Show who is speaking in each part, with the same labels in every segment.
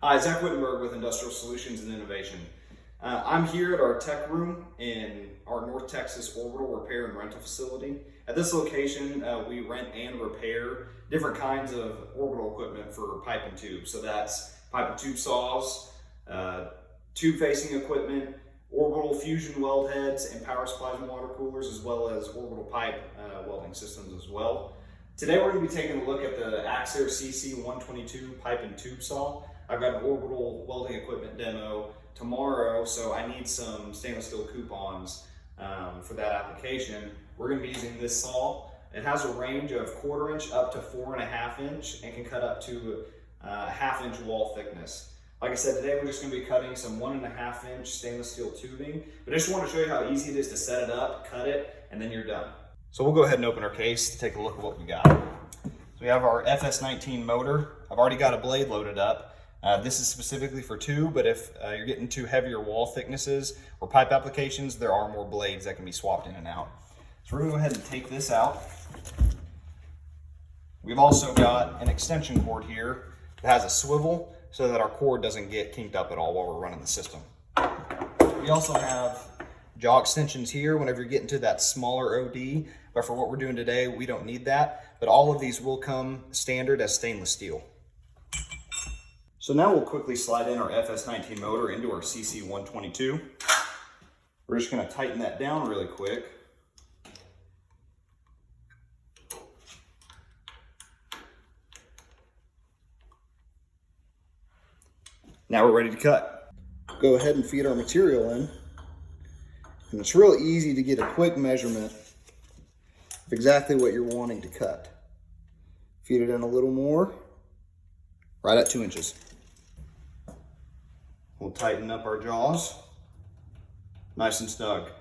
Speaker 1: Hi, Zach Wittenberg with Industrial Solutions and Innovation. I'm here at our tech room in our North Texas Orbital repair and rental facility. At this location, we rent and repair different kinds of orbital equipment for pipe and tube. So that's pipe and tube saws, tube facing equipment, orbital fusion weld heads, and power supplies and water coolers, as well as orbital pipe welding systems as well. Today we're going to be taking a look at the AXXAIR CC122 pipe and tube saw. I've got an orbital welding equipment demo tomorrow, so I need some stainless steel coupons for that application. We're going to be using this saw. It has a range of 1/4 inch up to 4.5 inch and can cut up to a 1/2 inch wall thickness. Like I said, today we're just going to be cutting some 1.5 inch stainless steel tubing, but I just want to show you how easy it is to set it up, cut it, and then you're done. So we'll go ahead and open our case to take a look at what we got. So we have our FS19 motor. I've already got a blade loaded up. This is specifically for tube, but if you're getting to heavier wall thicknesses or pipe applications, there are more blades that can be swapped in and out. So we're gonna go ahead and take this out. We've also got an extension cord here that has a swivel so that our cord doesn't get kinked up at all while we're running the system. We also have jaw extensions here whenever you're getting to that smaller OD, but for what we're doing today, we don't need that. But all of these will come standard as stainless steel. So now we'll quickly slide in our FS19 motor into our CC122. We're just going to tighten that down really quick. Now we're ready to cut. Go ahead and feed our material in. And it's real easy to get a quick measurement of exactly what you're wanting to cut. Feed it in a little more, right at 2 inches. We'll tighten up our jaws, nice and snug.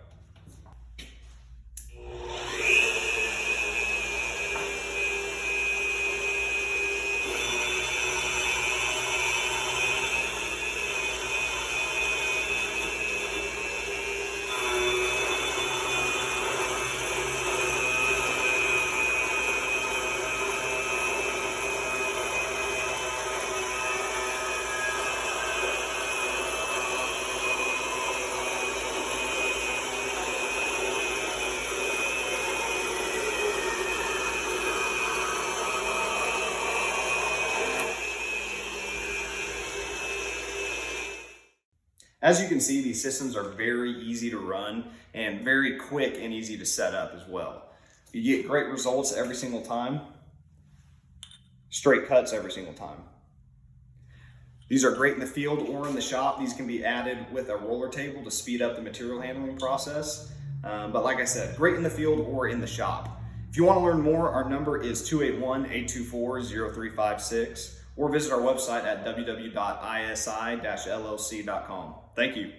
Speaker 1: As you can see, these systems are very easy to run and very quick and easy to set up as well. You get great results every single time, straight cuts every single time. These are great in the field or in the shop. These can be added with a roller table to speed up the material handling process. But like I said, great in the field or in the shop. If you want to learn more, our number is 281-824-0356. or visit our website at www.isi-llc.com. Thank you.